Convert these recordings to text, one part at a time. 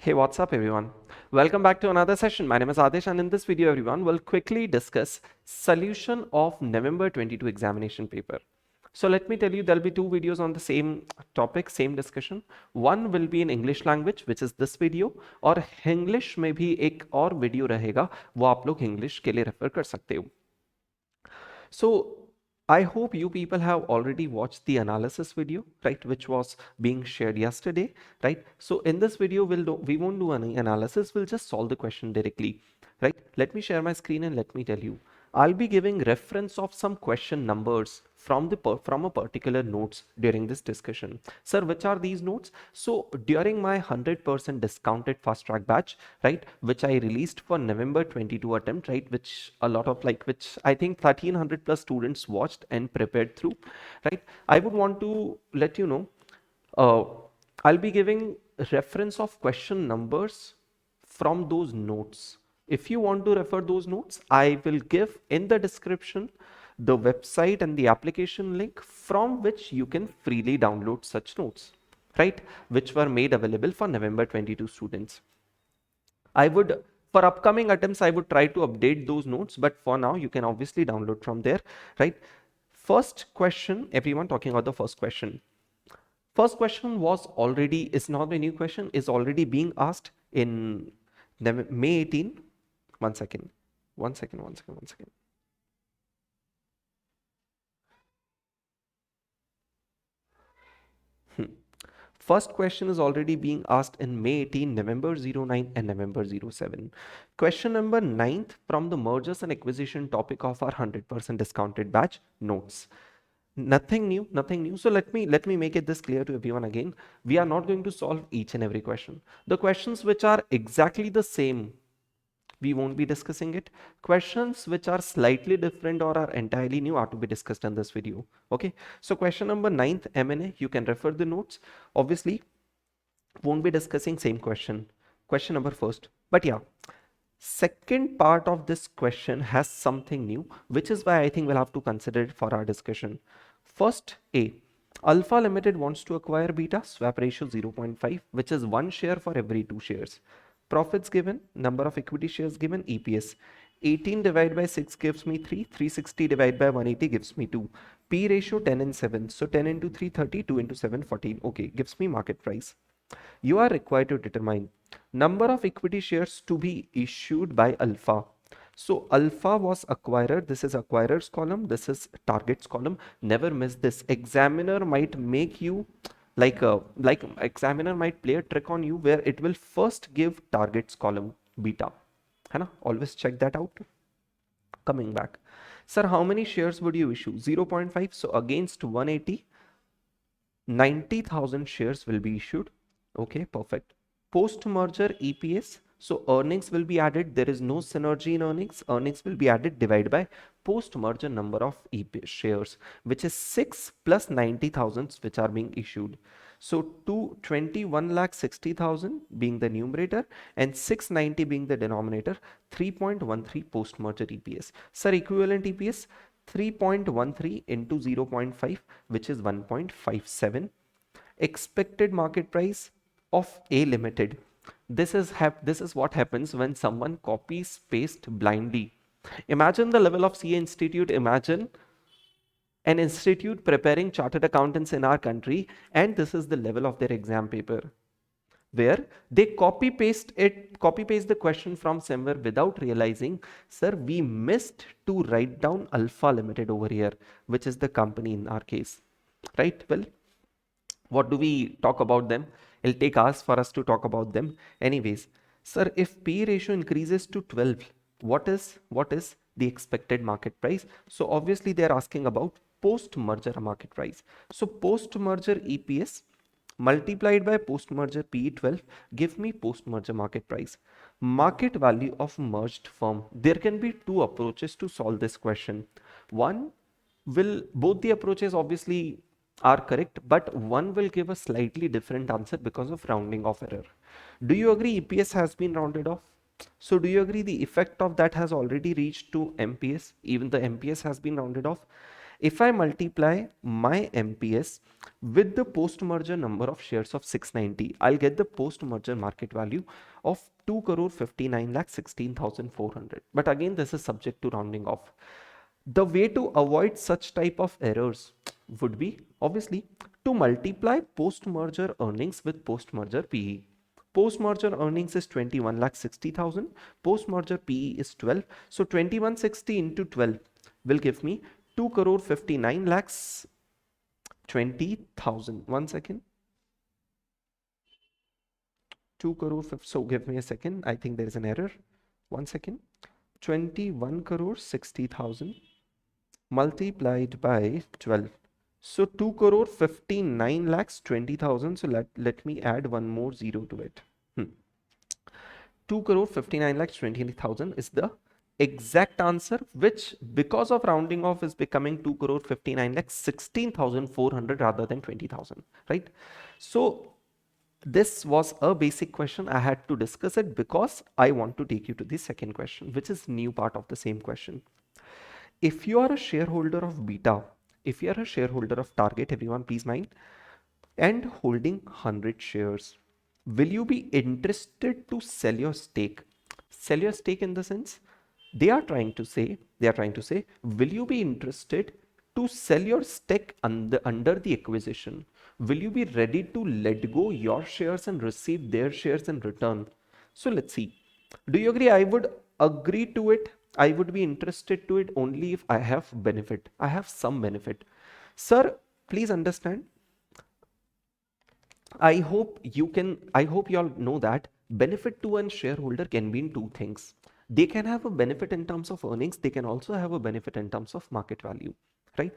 Hey, what's up everyone? Welcome back to another session. My name is Adesh and in this video everyone we'll quickly discuss solution of November 22 examination paper. So let me tell you there'll be two videos on the same topic, same discussion. One will be in English language which is this video और English में भी एक और video रहेगा वो आप लोग English के लिए रेफर कर सकते हो. So I hope you people have already watched the analysis video, right, which was being shared yesterday, right? So in this video, we won't do any analysis. We'll just solve the question directly, right? Let me share my screen and let me tell you. I'll be giving reference of some question numbers from a particular notes during this discussion. Sir, which are these notes? So during my 100% discounted fast track batch, right, which I released for November 22 attempt, right, which a lot of which I think 1300 plus students watched and prepared through, right? I would want to let you know, uh, I'll be giving reference of question numbers from those notes. If you want to refer those notes, I will give in the description the website and the application link from which you can freely download such notes, right? Which were made available for November 22 students. I would, for upcoming attempts, I would try to update those notes, but for now, you can obviously download from there, right? First question, everyone talking about the first question. First question is not a new question, is already being asked in May 18. One second. First question is already being asked in May 18, November 09 and November 07. Question number 9th from the mergers and acquisition topic of our 100% discounted batch notes. Nothing new. So let me make it this clear to everyone again. We are not going to solve each and every question. The questions which are exactly the same, we won't be discussing it. Questions which are slightly different or are entirely new are to be discussed in this video. Okay, so question number 9th M&A, you can refer the notes. Obviously won't be discussing same question number first, but yeah, second part of this question has something new, which is why I think we'll have to consider it for our discussion. First, A, Alpha Limited wants to acquire Beta, swap ratio 0.5, which is 1 share for every 2 shares. Profits given, number of equity shares given, EPS. 18 divided by 6 gives me 3, 360 divided by 180 gives me 2. P ratio 10 and 7, so 10 into 3, 30, 2 into 7, 14. Okay, gives me market price. You are required to determine number of equity shares to be issued by Alpha. So Alpha was acquirer. This is acquirers column. This is targets column. Never miss this. Examiner might make you like examiner might play a trick on you where it will first give targets column beta. है ना? Always check that out. Coming back. Sir, how many shares would you issue? 0.5. So against 180, 90,000 shares will be issued. Okay, perfect. Post-merger EPS. So earnings will be added. There is no synergy in earnings. Earnings will be added divided by post-merger number of EPS shares, which is 6 plus 90,000 which are being issued. So 21,60,000 being the numerator and 690 being the denominator, 3.13 post-merger EPS. Sir, equivalent EPS 3.13 into 0.5, which is 1.57. Expected market price of A Limited. This is what happens when someone copies paste blindly. Imagine the level of CA Institute. Imagine an institute preparing chartered accountants in our country, and this is the level of their exam paper, where they copy paste the question from somewhere without realizing, sir, we missed to write down Alpha Limited over here, which is the company in our case, right? Well, what do we talk about them? It'll take hours for us to talk about them. Anyways, sir, if P ratio increases to 12, what is the expected market price? So obviously they're asking about post-merger market price. So post-merger EPS multiplied by post-merger PE12 give me post-merger market price. Market value of merged firm. There can be two approaches to solve this question. Both the approaches obviously are correct, but one will give a slightly different answer because of rounding off error. Do you agree EPS has been rounded off? So do you agree the effect of that has already reached to MPS? Even the MPS has been rounded off. If I multiply my MPS with the post-merger number of shares of 690, I'll get the post-merger market value of 2 crore 59 lakh 16,400. But again, this is subject to rounding off. The way to avoid such type of errors would be obviously to multiply post-merger earnings with post-merger PE. Post-merger earnings is 21 lakh 60,000. Post-merger PE is 12. So 2160 into 12 will give me 2 crore 59 lakhs 20,000. 1 second. 2 crore. So give me a second. I think there is an error. 1 second. 21 crore 60,000 multiplied by 12. So 2 crore 59 lakhs 20,000. So let me add one more zero to it. 2 crore 59 lakhs 20,000 is the exact answer, which because of rounding off is becoming 2 crore 59 lakhs 16,400 rather than 20,000, right? So this was a basic question. I had to discuss it because I want to take you to the second question, which is new part of the same question. If you are a shareholder of Beta, if you are a shareholder of Target, everyone please mind, and holding 100 shares, will you be interested to sell your stake? Sell your stake in the sense they are trying to say, will you be interested to sell your stake under the acquisition? Will you be ready to let go your shares and receive their shares in return? So let's see. Do you agree? I would agree to it. I would be interested to it only if I have benefit. I have some benefit. Sir, please understand. I hope you all know that benefit to a shareholder can be in two things. They can have a benefit in terms of earnings. They can also have a benefit in terms of market value, right?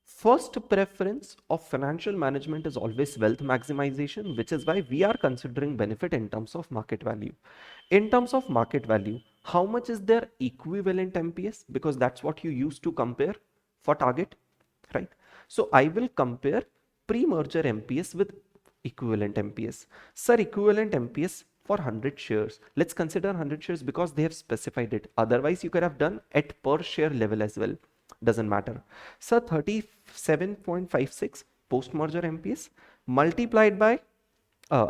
First preference of financial management is always wealth maximization, which is why we are considering benefit in terms of market value. In terms of market value, how much is their equivalent MPS? Because that's what you use to compare for Target, right? So I will compare pre-merger MPS with equivalent MPS. Sir, equivalent MPS for 100 shares. Let's consider 100 shares because they have specified it. Otherwise, you could have done at per share level as well. Doesn't matter. So 37.56 post-merger MPS multiplied by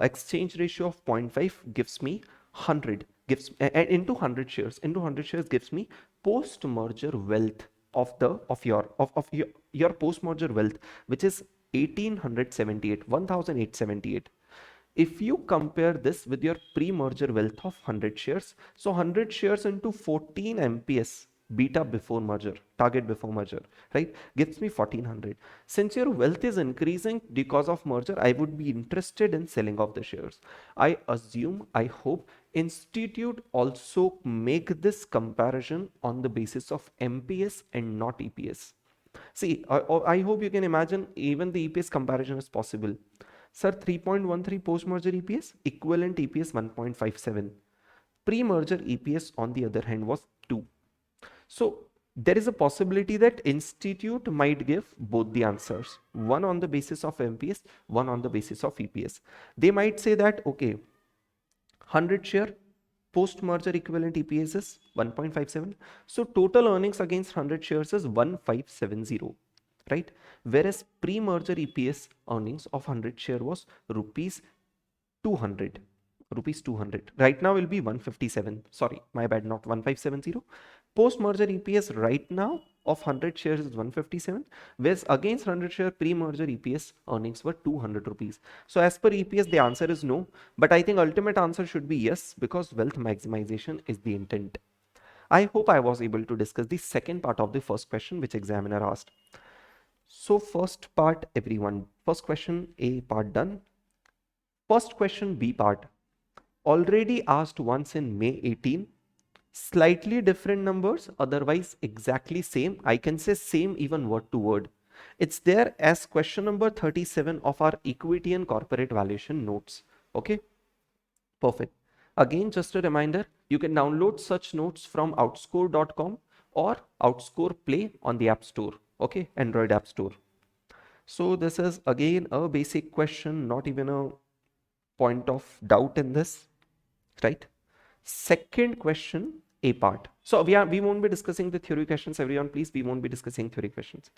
exchange ratio of 0.5 gives me 100 gives into 100 shares gives me post-merger wealth of your post-merger wealth, which is 1878. If you compare this with your pre-merger wealth of 100 shares, so 100 shares into 14 MPS beta before merger, Target before merger, right, gives me 1400. Since your wealth is increasing because of merger, I would be interested in selling off the shares. I assume, I hope institute also make this comparison on the basis of MPS and not EPS. See, I hope you can imagine even the EPS comparison is possible. Sir, 3.13 post-merger EPS, equivalent EPS 1.57. Pre-merger EPS on the other hand was 2. So there is a possibility that institute might give both the answers, one on the basis of MPS, one on the basis of EPS. They might say that, okay, 100 share post-merger equivalent EPS is 1.57. So total earnings against 100 shares is 1570, right? Whereas pre-merger EPS earnings of 100 share was rupees 200. Right now will be 157. Sorry, my bad, not 1570. Post-merger EPS right now of 100 shares is 157, whereas against 100 share pre-merger EPS earnings were 200 rupees. So as per EPS, the answer is no, but I think ultimate answer should be yes, because wealth maximization is the intent. I hope I was able to discuss the second part of the first question which examiner asked. So first part, everyone, first question A part done. First question B part, already asked once in May 18. Slightly different numbers, otherwise exactly same. I can say same even word to word. It's there as question number 37 of our equity and corporate valuation notes. Okay, perfect. Again, just a reminder, you can download such notes from outscorr.com or Outscorr Play on the App Store. Okay, Android App Store. So this is again a basic question, not even a point of doubt in this, right? Second question A part. So we won't be discussing the theory questions, everyone, please. We won't be discussing theory questions.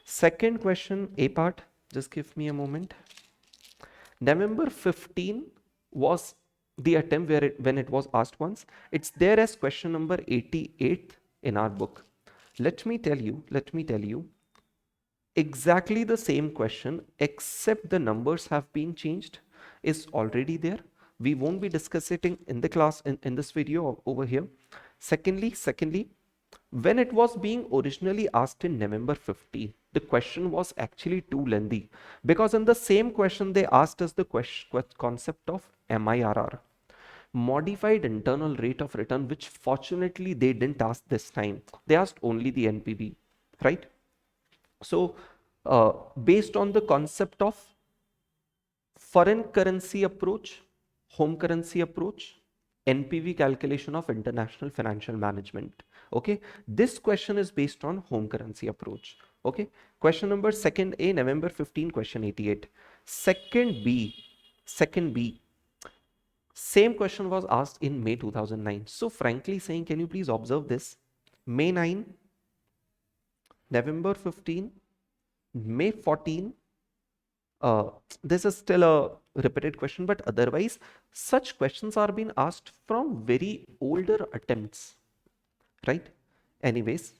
Second question, A part. Just give me a moment. November 15 was the attempt when it was asked once. It's there as question number 88 in our book. Let me tell you exactly the same question, except the numbers have been changed, is already there. We won't be discussing in the class in this video over here. Secondly, when it was being originally asked in November 15, the question was actually too lengthy, because in the same question they asked us the concept of MIRR, modified internal rate of return, which fortunately they didn't ask this time. They asked only the NPV, right? So based on the concept of foreign currency approach, home currency approach, NPV calculation of international financial management. Okay, this question is based on home currency approach. Okay, question number second A, November 15, question 88. Second B, same question was asked in May 2009. So frankly saying, can you please observe this? May 9, November 15, May 14. This is still a repeated question, but otherwise such questions are being asked from very older attempts, right? Anyways,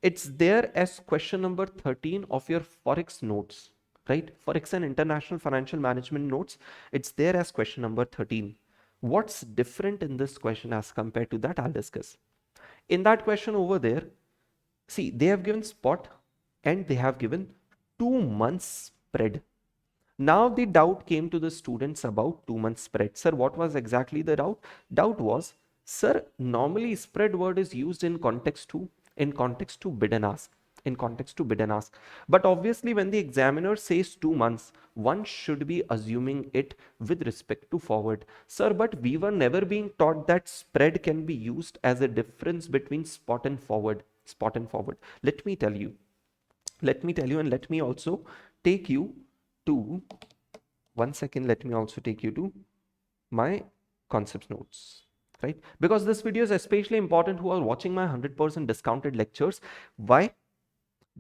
it's there as question number 13 of your Forex notes, right? Forex and international financial management notes. It's there as question number 13. What's different in this question as compared to that, I'll discuss. In that question over there, see, they have given spot and they have given 2 months spread. Now the doubt came to the students about 2 months spread. Sir, what was exactly the doubt? Doubt was, sir, normally spread word is used in context to bid and ask. But obviously when the examiner says 2 months, one should be assuming it with respect to forward. Sir, but we were never being taught that spread can be used as a difference between spot and forward. Let me tell you, and let me also take you to, one second, let me also take you to my concepts notes, right? Because this video is especially important who are watching my 100% discounted lectures. Why?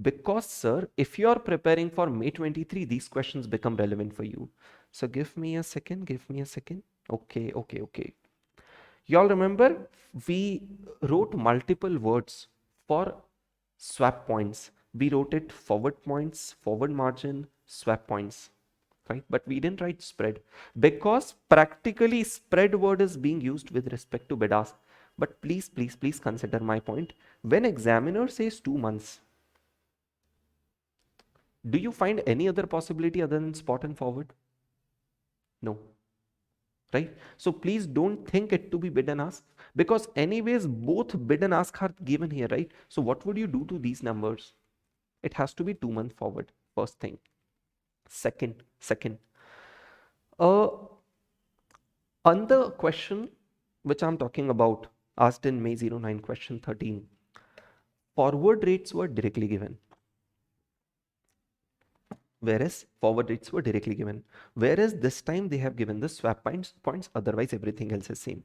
Because, sir, if you are preparing for May 23, these questions become relevant for you. So give me a second. Okay. Y'all remember we wrote multiple words for swap points. We wrote it forward points, forward margin, swap points, right? But we didn't write spread, because practically spread word is being used with respect to bid ask. But please consider my point. When examiner says 2 months, do you find any other possibility other than spot and forward? No, right? So please don't think it to be bid and ask, because anyways both bid and ask are given here, right? So what would you do to these numbers? It has to be 2 months forward, first thing. Second, another question which I'm talking about, asked in May 09, question 13, forward rates were directly given, whereas this time they have given the swap points, otherwise everything else is same.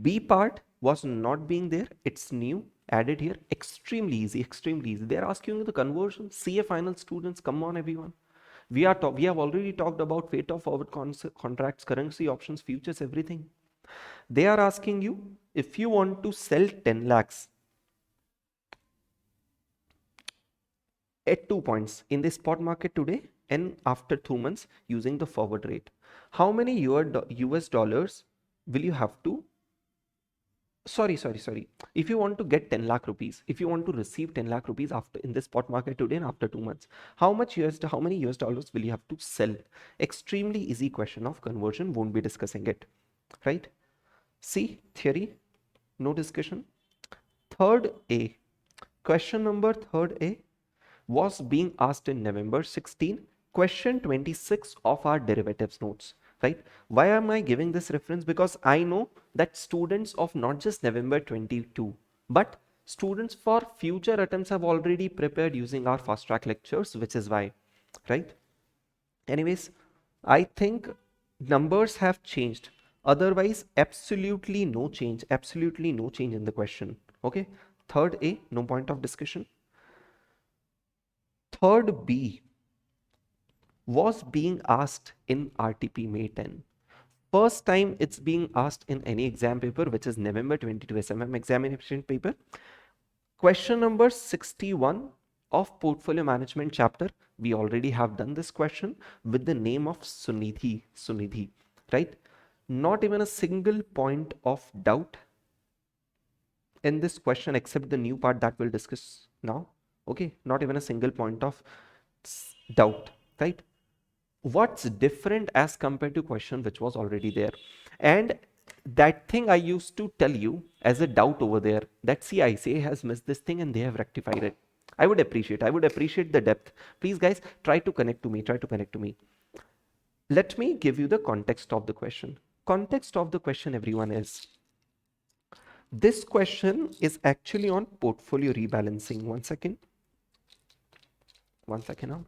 B part was not being there, it's new, added here. Extremely easy. They're asking you the conversion. CA final students, come on everyone. We have already talked about fate of forward contracts, currency options, futures, everything. They are asking you, if you want to sell 10 lakhs at 2 points in the spot market today and after 2 months using the forward rate, how many US dollars will you have to, sorry, if you want to get 10 lakh rupees, if you want to receive 10 lakh rupees after in the spot market today and after 2 months, how many US dollars will you have to sell? Extremely easy question of conversion, won't be discussing it, right? See, theory, no discussion. Third A, question number third A was being asked in November 16, question 26 of our derivatives notes, right? Why am I giving this reference? Because I know that students of not just November 22, but students for future attempts have already prepared using our fast track lectures, which is why, right? Anyways, I think numbers have changed. Otherwise, absolutely no change in the question. Okay, third A, no point of discussion. Third B was being asked in RTP May 10. First time it's being asked in any exam paper, which is November 22 SFM examination paper. Question number 61 of portfolio management chapter. We already have done this question with the name of Sunidhi, right? Not even a single point of doubt in this question except the new part that we'll discuss now. Okay, not even a single point of doubt, right? What's different as compared to question which was already there? And that thing I used to tell you as a doubt over there, that CICA has missed this thing and they have rectified it. I would appreciate the depth. Please guys, try to connect to me. Let me give you the context of the question. Context of the question, everyone, is this question is actually on portfolio rebalancing. One second now.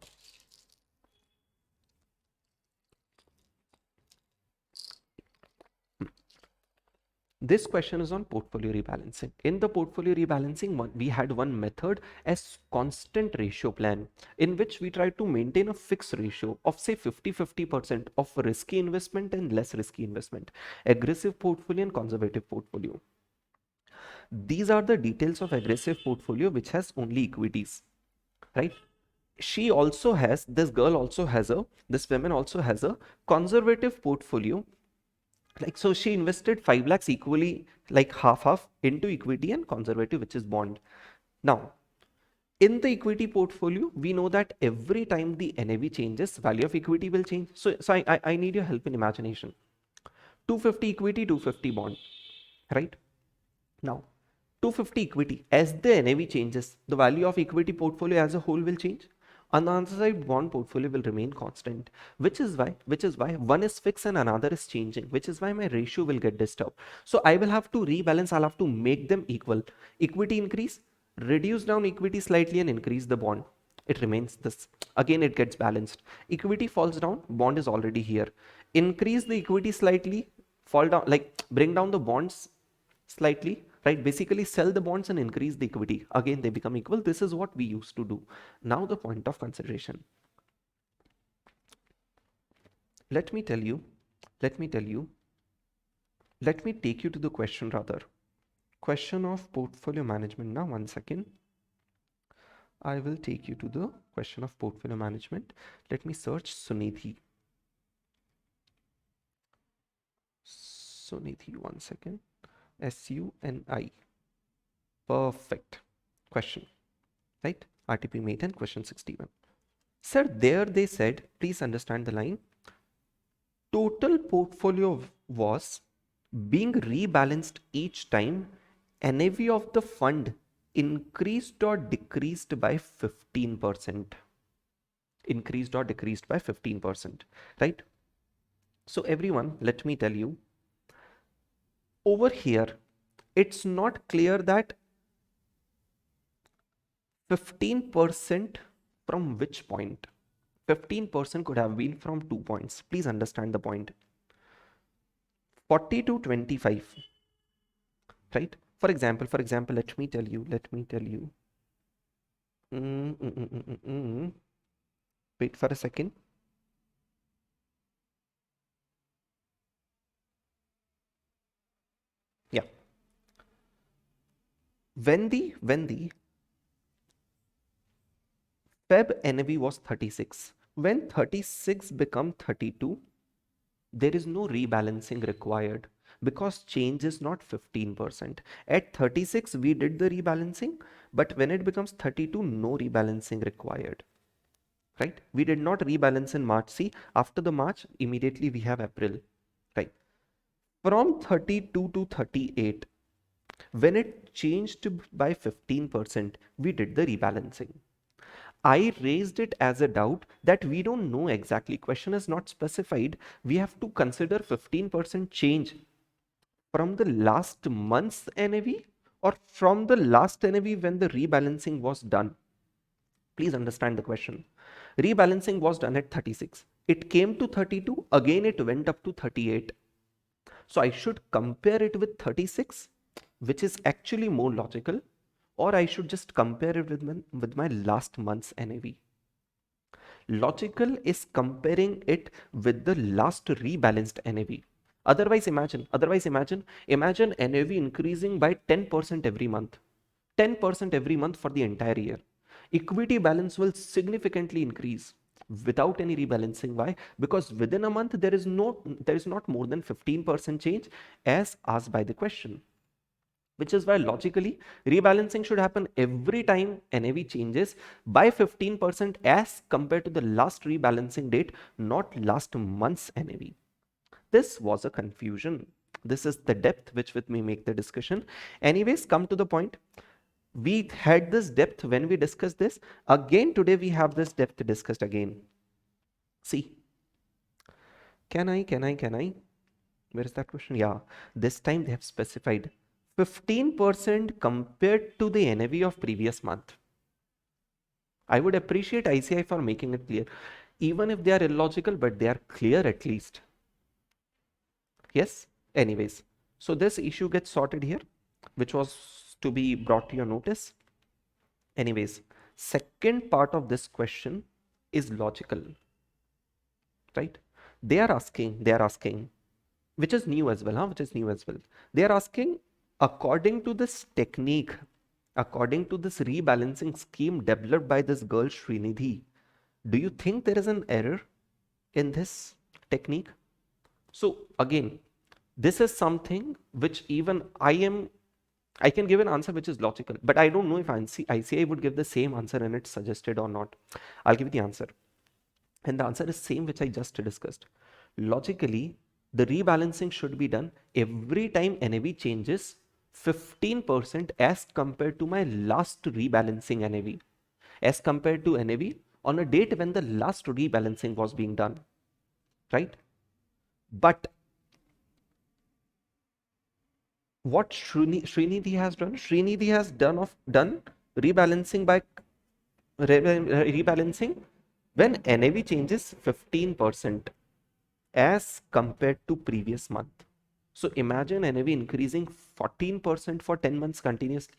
This question is on portfolio rebalancing. In the portfolio rebalancing, we had one method as constant ratio plan, in which we try to maintain a fixed ratio of say 50-50% of risky investment and less risky investment, aggressive portfolio and conservative portfolio. These are the details of aggressive portfolio which has only equities, right? She also has, this woman also has a conservative portfolio. Like, so she invested 5 lakhs equally, like half into equity and conservative, which is bond. Now, in the equity portfolio, we know that every time the NAV changes, value of equity will change. So I need your help in imagination. 250 equity, 250 bond, right? Now, 250 equity, as the NAV changes, the value of equity portfolio as a whole will change. On the other side, bond portfolio will remain constant, which is why one is fixed and another is changing, which is why my ratio will get disturbed. So I will have to rebalance. I'll have to make them equal. Equity increase, reduce down equity slightly and increase the bond. It remains this. Again, it gets balanced. Equity falls down, bond is already here. Increase the equity slightly, fall down, like bring down the bonds slightly, right? Basically sell the bonds and increase the equity. Again, they become equal. This is what we used to do. Now the point of consideration. Let me take you to the question rather. Question of portfolio management. Now, one second. I will take you to the question of portfolio management. Let me search Sunidhi. One second. SUNI. Perfect. Question, right? RTP May 10, question 61. Sir, there they said, please understand the line. Total portfolio was being rebalanced each time NAV of the fund increased or decreased by 15%. Increased or decreased by 15%, right? So everyone, let me tell you, over here, it's not clear that 15% from which point? 15% could have been from 2 points. Please understand the point. 40 to 25, right? For example, let me tell you. Wait for a second. Yeah. When the Feb NAV was 36. When 36 become 32, there is no rebalancing required because change is not 15%. At 36, we did the rebalancing, but when it becomes 32, no rebalancing required, right? We did not rebalance in March. See, after the March, immediately we have April, right? From 32 to 38, when it changed by 15%, we did the rebalancing. I raised it as a doubt that we don't know exactly. Question is not specified. We have to consider 15% change from the last month's NAV or from the last NAV when the rebalancing was done. Please understand the question. Rebalancing was done at 36. It came to 32. Again, it went up to 38. So I should compare it with 36, which is actually more logical, or I should just compare it with my last month's NAV. Logical is comparing it with the last rebalanced NAV. Imagine NAV increasing by 10% every month. 10% every month for the entire year. Equity balance will significantly increase without any rebalancing. Why? Because within a month there is not more than 15% change as asked by the question. Which is why logically rebalancing should happen every time NAV changes by 15% as compared to the last rebalancing date, not last month's NAV. This was a confusion. This is the depth which with me make the discussion. Anyways, come to the point. We had this depth when we discussed this. Again, today we have this depth discussed again. See, can I? Where is that question? Yeah, this time they have specified 15% compared to the NAV of previous month. I would appreciate ICI for making it clear, even if they are illogical, but they are clear at least. Yes, anyways, so this issue gets sorted here, which was to be brought to your notice. Anyways, second part of this question is logical, right? They are asking, which is new as well, They are asking, according to this technique, according to this rebalancing scheme developed by this girl Srinidhi, do you think there is an error in this technique? So again, this is something which even I can give an answer which is logical, but I don't know if ICI would give the same answer and it's suggested or not. I'll give you the answer. And the answer is same which I just discussed. Logically, the rebalancing should be done every time NAV changes 15% as compared to my last rebalancing NAV, as compared to NAV on a date when the last rebalancing was being done, right? But what Srinidhi has done, done rebalancing by rebalancing when NAV changes 15% as compared to previous month. So imagine NAV increasing 14% for 10 months continuously.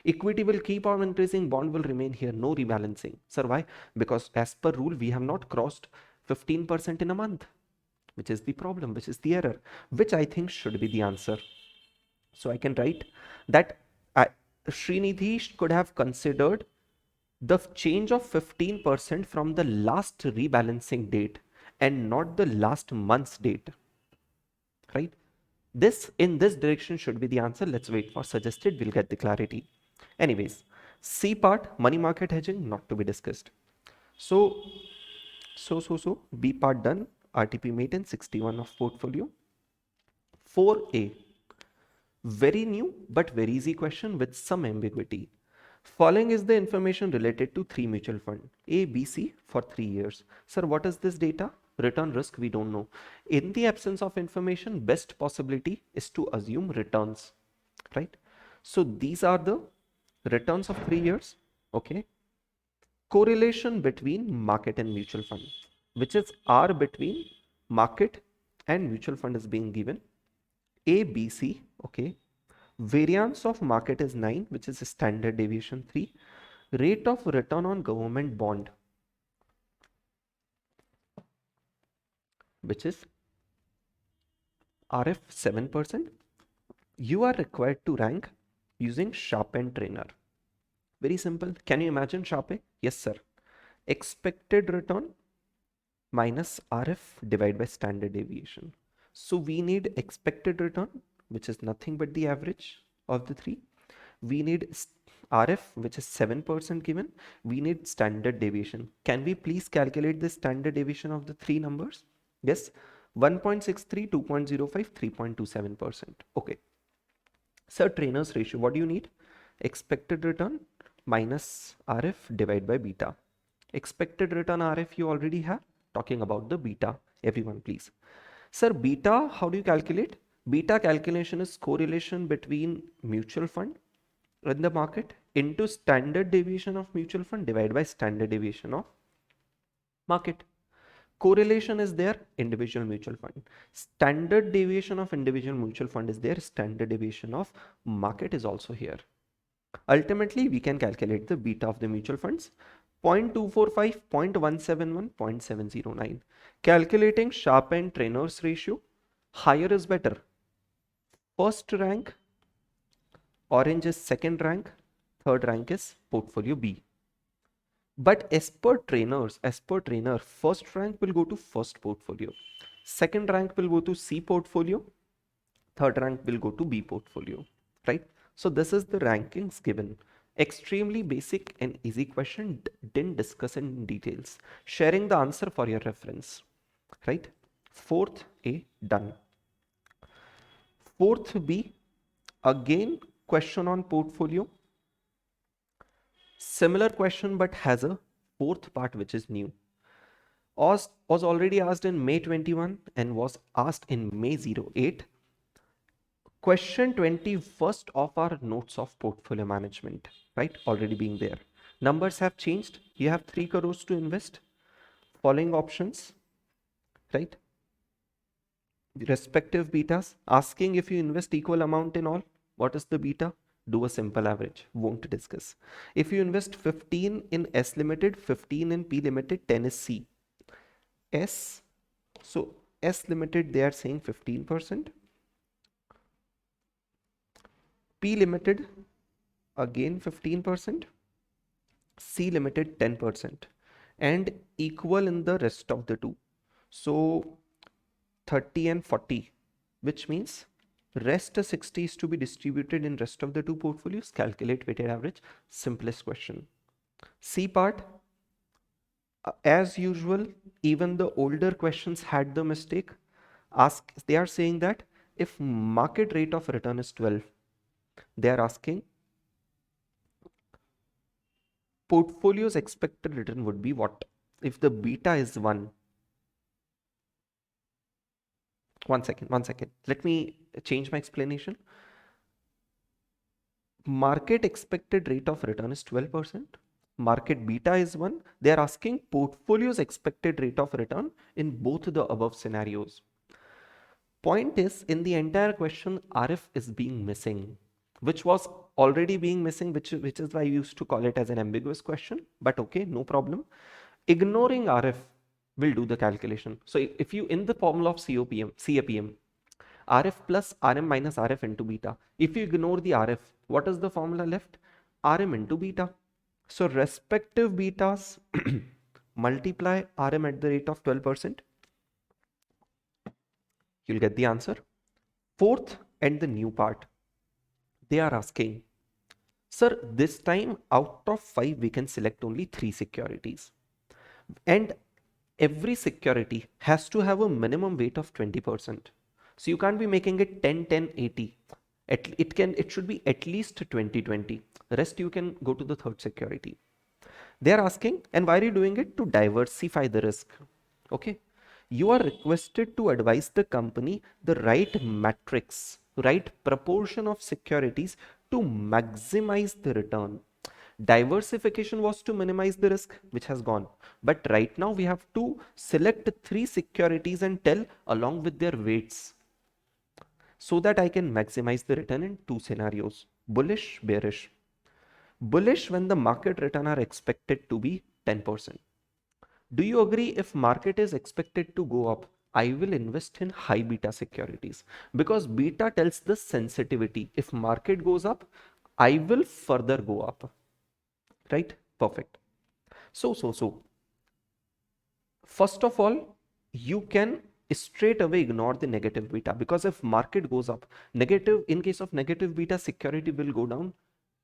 Equity will keep on increasing, bond will remain here, no rebalancing. Sir, why? Because as per rule, we have not crossed 15% in a month, which is the problem, which is the error, which I think should be the answer. So I can write that Srinidhi could have considered the change of 15% from the last rebalancing date and not the last month's date, right? This in this direction should be the answer. Let's wait for suggested, we'll get the clarity. Anyways, C part, money market hedging, not to be discussed. So B part done, RTP maintenance 61 of portfolio. 4A, very new but very easy question with some ambiguity. Following is the information related to 3 mutual fund, A, B, C for 3 years. Sir, what is this data? Return risk, we don't know. In the absence of information, best possibility is to assume returns, right? So these are the returns of 3 years, okay? Correlation between market and mutual fund, which is R between market and mutual fund is being given. A, B, C, okay? Variance of market is 9, which is standard deviation 3. Rate of return on government bond, which is RF 7%. You are required to rank using sharpen trainer. Very simple. Can you imagine sharpen? Yes, sir. Expected return minus RF divided by standard deviation. So we need expected return, which is nothing but the average of the 3. We need RF, which is 7% given. We need standard deviation. Can we please calculate the standard deviation of the 3 numbers? Yes, 1.63, 2.05, 3.27%. Okay. Sir, trainer's ratio, what do you need? Expected return minus RF divided by beta. Expected return RF you already have. Talking about the beta, everyone please. Sir, beta, how do you calculate? Beta calculation is correlation between mutual fund in the market into standard deviation of mutual fund divided by standard deviation of market. Correlation is there, individual mutual fund. Standard deviation of individual mutual fund is there, standard deviation of market is also here. Ultimately, we can calculate the beta of the mutual funds. 0.245, 0.171, 0.709. Calculating sharp-end trainers ratio, higher is better. First rank, orange is second rank, third rank is portfolio B. But as per trainer, first rank will go to first portfolio. Second rank will go to C portfolio. Third rank will go to B portfolio, right? So this is the rankings given. Extremely basic and easy question, didn't discuss in details. Sharing the answer for your reference, right? Fourth A, done. Fourth B, again question on portfolio. Similar question but has a fourth part which is new. Was already asked in May 21 and was asked in May 08. Question 21st of our notes of portfolio management, right? Already being there. Numbers have changed. You have 3 crores to invest. Following options, right? Respective betas. Asking if you invest equal amount in all. What is the beta? Do a simple average. Won't discuss. If you invest 15 in S limited, 15 in P limited, 10 is C. S. So S limited, they are saying 15%. P limited, again 15%. C limited 10%. And equal in the rest of the two. So 30 and 40, which means rest 60 is to be distributed in rest of the two portfolios. Calculate weighted average. Simplest question. C part, as usual, even the older questions had the mistake. They are saying that if market rate of return is 12, they are asking portfolio's expected return would be what? If the beta is 1. One second. Let me change my explanation. Market expected rate of return is 12%. Market beta is 1. They are asking portfolio's expected rate of return in both the above scenarios. Point is, in the entire question, RF is being missing, which was already being missing, which is why I used to call it as an ambiguous question. But okay, no problem. Ignoring RF will do the calculation. So if you, in the formula of CAPM, RF plus RM minus RF into beta. If you ignore the RF, what is the formula left? RM into beta. So respective betas multiply RM at the rate of 12%. You'll get the answer. Fourth and the new part. They are asking, sir, this time out of 5 we can select only 3 securities. And every security has to have a minimum weight of 20%. So you can't be making it 10, 10, 80. It should be at least 20, 20. Rest you can go to the third security. They are asking, and why are you doing it? To diversify the risk. Okay. You are requested to advise the company the right metrics, right proportion of securities to maximize the return. Diversification was to minimize the risk, which has gone. But right now we have to select 3 securities and tell along with their weights, so that I can maximize the return in 2 scenarios, bullish, bearish. Bullish when the market return are expected to be 10%. Do you agree if market is expected to go up, I will invest in high beta securities, because beta tells the sensitivity. If market goes up, I will further go up, right? Perfect. So first of all, you can straight away ignore the negative beta, because if market goes up, negative, in case of negative beta, security will go down,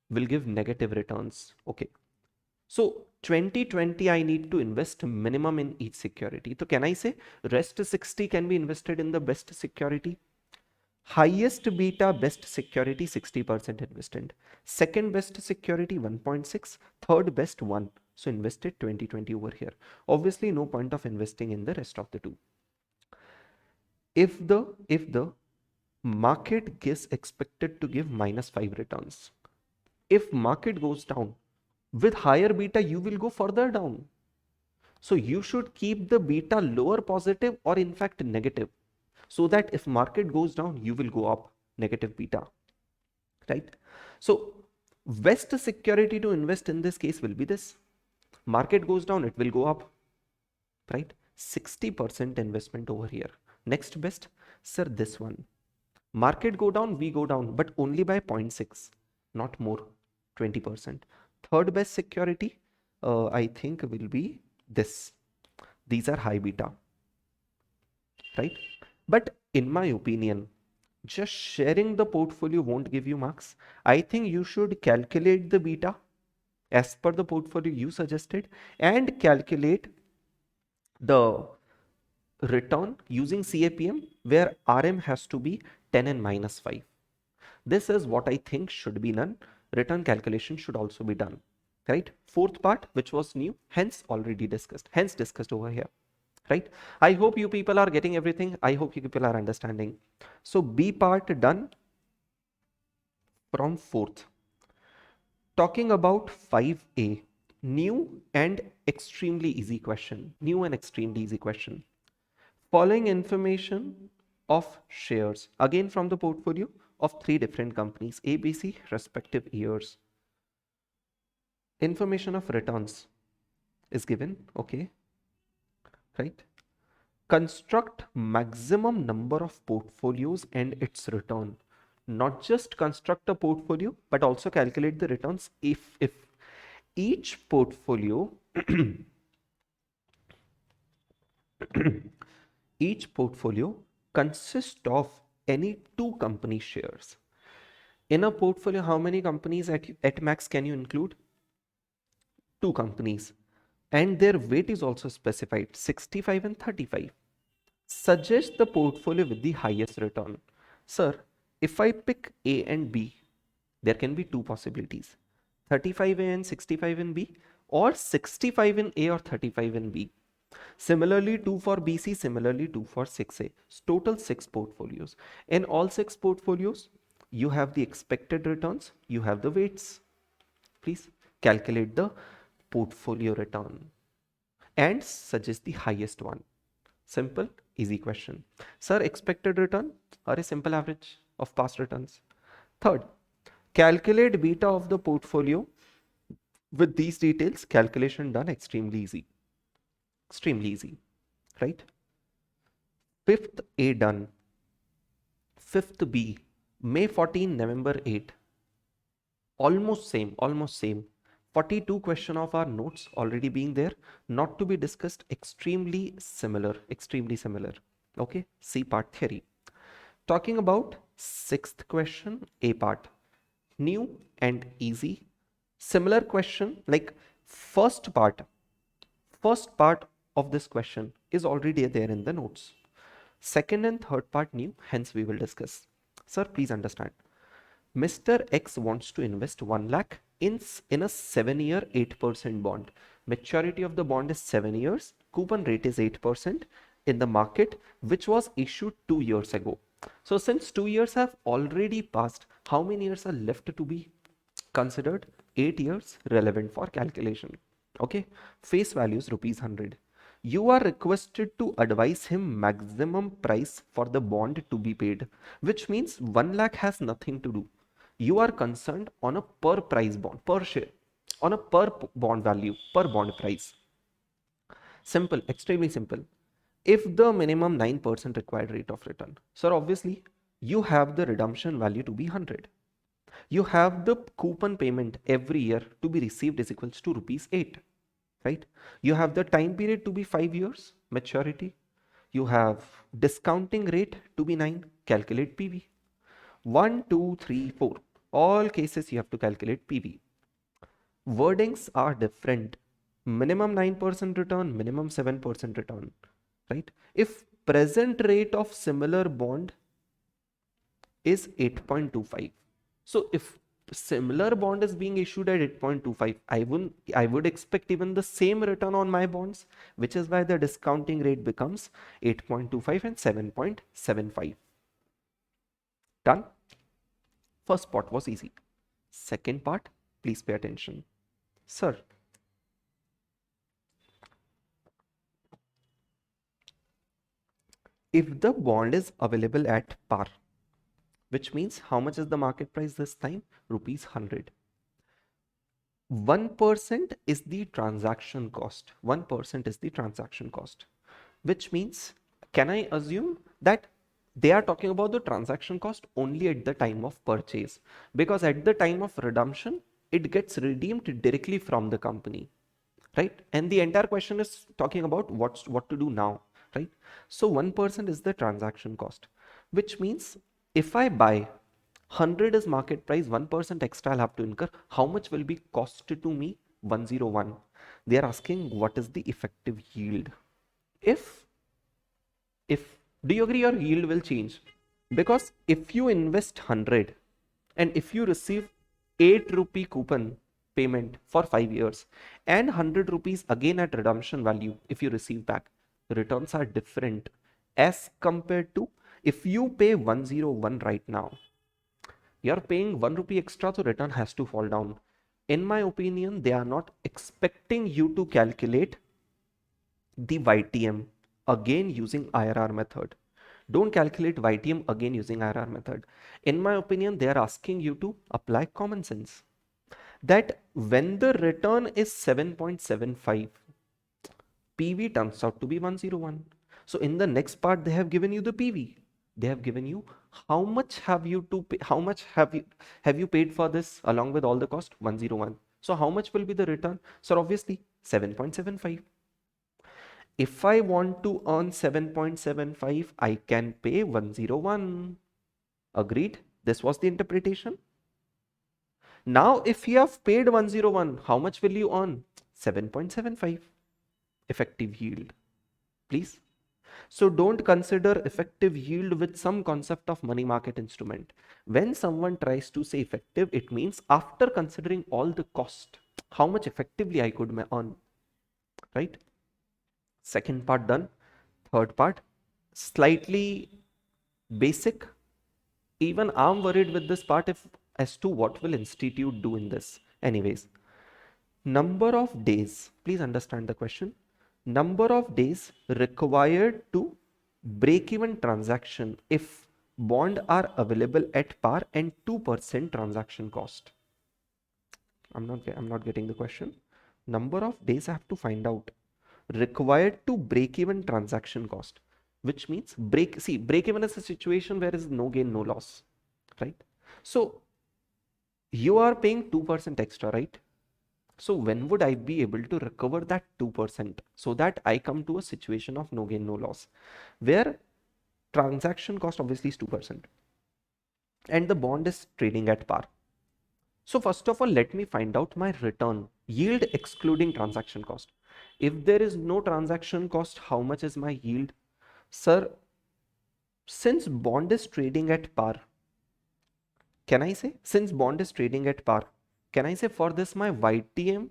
will give negative returns. Okay. So 2020 I need to invest minimum in each security. So can I say rest 60 can be invested in the best security? Highest beta best security 60% invested. Second best security 1.6. Third best 1. So invested 2020 over here. Obviously no point of investing in the rest of the two. If the market is expected to give -5 returns, if market goes down, with higher beta you will go further down. So you should keep the beta lower positive or in fact negative, so that if market goes down, you will go up negative beta, right? So best security to invest in this case will be this. Market goes down, it will go up, right? 60% investment over here. Next best, sir, this one. Market go down, we go down, but only by 0.6, not more, 20%. Third best security, I think will be this. These are high beta, right? But in my opinion, just sharing the portfolio won't give you marks. I think you should calculate the beta as per the portfolio you suggested and calculate the return using CAPM where RM has to be 10 and minus 5. This is what I think should be done. Return calculation should also be done, right? Fourth part, which was new, hence already discussed, hence discussed over here, right? I hope you people are getting everything. I hope you people are understanding. So B part done from fourth. Talking about 5A, new and extremely easy question. New and extremely easy question. Following information of shares, again from the portfolio of 3 different companies, ABC, respective years. Information of returns is given, okay, right? Construct maximum number of portfolios and its return. Not just construct a portfolio, but also calculate the returns if each portfolio each portfolio consists of any 2 company shares. In a portfolio, how many companies at max can you include? 2 companies. And their weight is also specified, 65 and 35. Suggest the portfolio with the highest return. Sir, if I pick A and B, there can be 2 possibilities, 35A and 65 in B, or 65 in A or 35 in B. Similarly, 2 for BC, similarly 2 for 6A. Total 6 portfolios. In all 6 portfolios, you have the expected returns, you have the weights. Please calculate the portfolio return and suggest the highest one. Simple, easy question. Sir, expected return or a simple average of past returns. Third, calculate beta of the portfolio. With these details, calculation done extremely easy. Extremely easy, right? Fifth A done. Fifth B, May 14, November 8. Almost same, almost same. 42 question of our notes already being there, not to be discussed, extremely similar, extremely similar. Okay, C part theory. Talking about 6th question, A part, new and easy. Similar question like first part of this question is already there in the notes. Second and third part new, hence we will discuss. Sir, please understand. Mr. X wants to invest 1 lakh in a 7-year 8% bond. Maturity of the bond is 7 years. Coupon rate is 8% in the market, which was issued 2 years ago. So since 2 years have already passed, how many years are left to be considered? 8 years relevant for calculation. Okay, face value is rupees 100. You are requested to advise him maximum price for the bond to be paid, which means 1 lakh has nothing to do. You are concerned on a per price bond, per share, on a per bond value, per bond price. Simple, extremely simple. If the minimum 9% required rate of return, so obviously you have the redemption value to be 100. You have the coupon payment every year to be received is equals to rupees 8, right? You have the time period to be 5 years, maturity. You have discounting rate to be 9, calculate PV. 1, 2, 3, 4. All cases you have to calculate PV. Wordings are different. Minimum 9% return, minimum 7% return, right? If present rate of similar bond is 8.25. So if similar bond is being issued at 8.25, I would expect even the same return on my bonds, which is why the discounting rate becomes 8.25 and 7.75. Done. First part was easy. Second part, please pay attention. Sir, if the bond is available at par, which means how much is the market price this time? Rupees 100. 1% is the transaction cost. 1% is the transaction cost, which means, can I assume that they are talking about the transaction cost only at the time of purchase? Because at the time of redemption, it gets redeemed directly from the company, right? And the entire question is talking about what to do now, right? So 1% is the transaction cost, which means if I buy 100 is market price, 1% extra I'll have to incur. How much will be cost to me? 101. They are asking what is the effective yield. If if do you agree your yield will change? Because if you invest 100 and if you receive 8 rupee coupon payment for 5 years and 100 rupees again at redemption value, if you receive back, the returns are different as compared to if you pay 101 right now. You're paying 1 rupee extra, so return has to fall down. In my opinion, they are not expecting you to calculate the YTM again using IRR method. Don't calculate YTM again using IRR method. In my opinion, they are asking you to apply common sense. That when the return is 7.75, PV turns out to be 101. So in the next part, they have given you the PV. They have given you how much have you to pay, how much have you paid for this along with all the cost? 101. So how much will be the return? So obviously 7.75. If I want to earn 7.75, I can pay 101. Agreed? This was the interpretation. Now, if you have paid 101, how much will you earn? 7.75 effective yield. Please. So don't consider effective yield with some concept of money market instrument. When someone tries to say effective, it means after considering all the cost, how much effectively I could earn, right? Second part done. Third part, slightly basic. Even I'm worried with this part as to what will institute do in this. Anyways, number of days, please understand the question. Number of days required to break even transaction if bond are available at par and 2% transaction cost. I'm not getting the question. Number of days I have to find out required to break even transaction cost, which means break even is a situation where is no gain no loss, right? So you are paying 2% extra, right? So when would I be able to recover that 2% so that I come to a situation of no gain no loss, where transaction cost obviously is 2% and the bond is trading at par? So first of all, let me find out my return yield excluding transaction cost. If there is no transaction cost, how much is my yield? Sir, since bond is trading at par, can I say, since bond is trading at par, can I say for this my YTM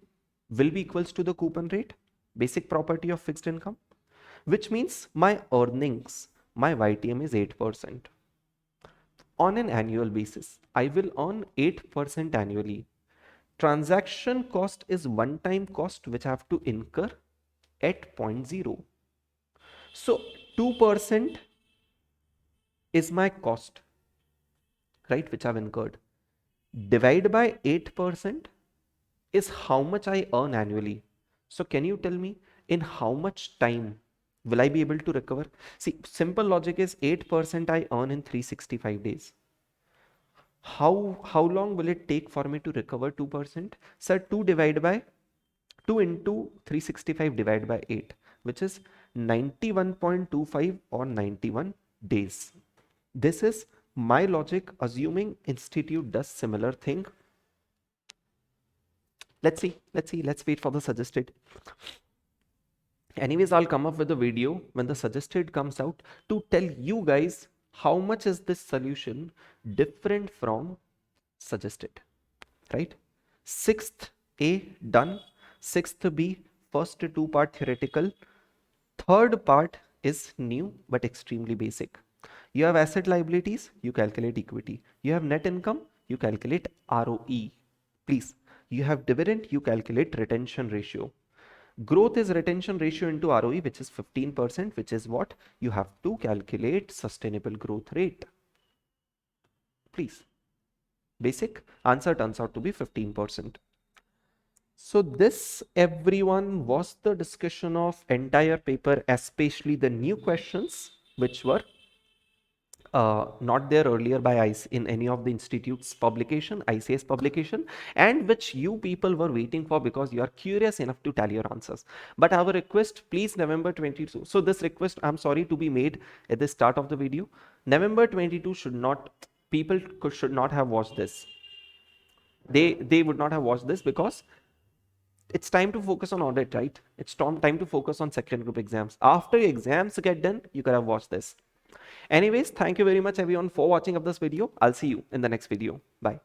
will be equals to the coupon rate, basic property of fixed income, which means my earnings, my YTM is 8%. On an annual basis, I will earn 8% annually. Transaction cost is one-time cost which I have to incur at 0.0. So 2% is my cost, right, which I've incurred. Divide by 8% is how much I earn annually. So can you tell me in how much time will I be able to recover? See, simple logic is 8% I earn in 365 days. How long will it take for me to recover 2%? Sir, 2 into 365 divided by 8, which is 91.25 or 91 days. This is my logic, assuming institute does similar thing. Let's wait for the suggested. Anyways, I'll come up with a video when the suggested comes out to tell you guys how much is this solution different from suggested, right? 6th A done, 6th B, first 2 part theoretical, third part is new but extremely basic. You have asset liabilities, you calculate equity. You have net income, you calculate ROE. Please, you have dividend, you calculate retention ratio. Growth is retention ratio into ROE, which is 15%, which is what you have to calculate sustainable growth rate. Please. Basic answer turns out to be 15%. So this, everyone, was the discussion of entire paper, especially the new questions which were not there earlier by ICE in any of the institute's publication, ICS publication, and which you people were waiting for because you are curious enough to tell your answers. But our request, please, November 22. So this request, I'm sorry to be made at the start of the video. November 22 should not, people should not have watched this. They would not have watched this because it's time to focus on audit, right? It's time to focus on second group exams. After exams get done, you could have watched this. Anyways, thank you very much everyone for watching up this video. I'll see you in the next video. Bye.